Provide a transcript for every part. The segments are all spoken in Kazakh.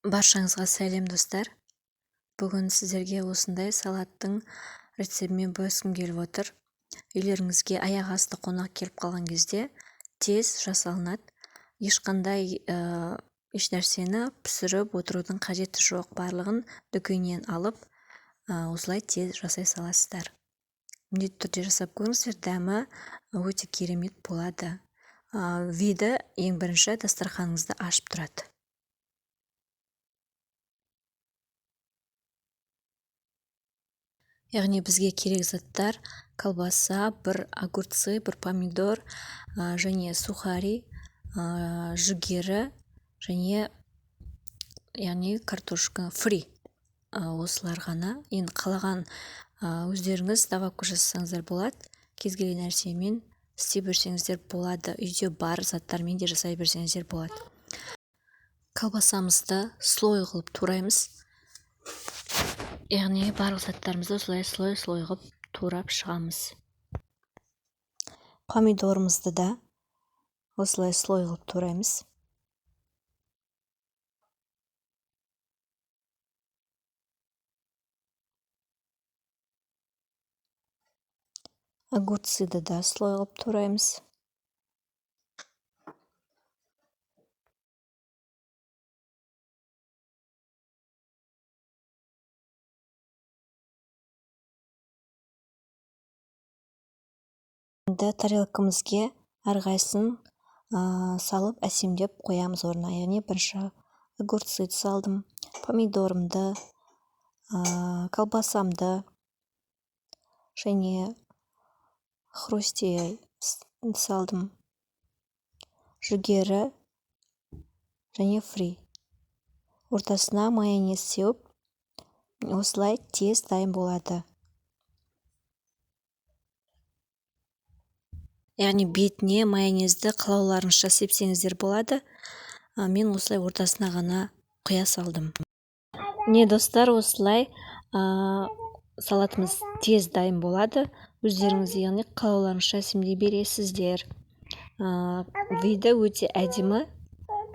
Баршаңызға сәлем достар. Бүгін сіздерге осындай салаттың рецептімен бөліскім келіп отыр. Үйлеріңізге аяқ асты қонақ келіп қалған кезде тез жасалынады. Ешқандай еш нәрсені пісіріп отырудың қажеті жоқ. Барлығын дүкеннен алып, осылай тез жасай саласыздар. Міндетті түрде жасап көріңіздер, дәмі өте керемет болады. Виді ең бірінші дастарханыңызды ашып тұрады. Яғни бізге керек заттар: колбаса, бір огурцы, бір помидор, және сухари, жүгері, және яғни картошка фри. Осылар ғана. Енді қалаған өздеріңіз добавка жасасаңыздар болады. Кез келген нәрсемен істей берсеңіздер болады. Үйде бар заттармен де жасай берсеңіздер болады. Колбасамызды слой қылып тураймыз. Яғни барлық заттарымызды осылай слой қылып турап шығамыз. Помидорымызды да осылай слой қылып тураймыз. Огурцыды да слой қылып тураймыз. Тарелкамызге әрқайсысын салып әсемдеп қоямыз орнына. Яғни бірінші огурцыды салдым, помидорымды, колбасамды, және хрустей салдым, жүгері және фри. Ортасына майонез сеуіп, осылай тез дайын болады. Яғни бетіне майонезді қалауларыңызша сепсеңіздер болады. Мен осылай ортасына ғана құя салдым. Не достар, осылай салатымыз тез дайын болады. Өздеріңіз яғни қалауларыңызша әсемдей бересіздер. Виді өте әдемі.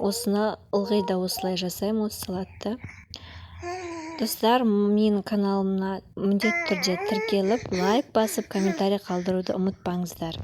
Осыны ылғи да осылай жасаймын, осы салатты. Достар, менің каналымна міндетті түрде тіркеліп, лайк басып, комментарий қалдыруды ұмытпаңыздар.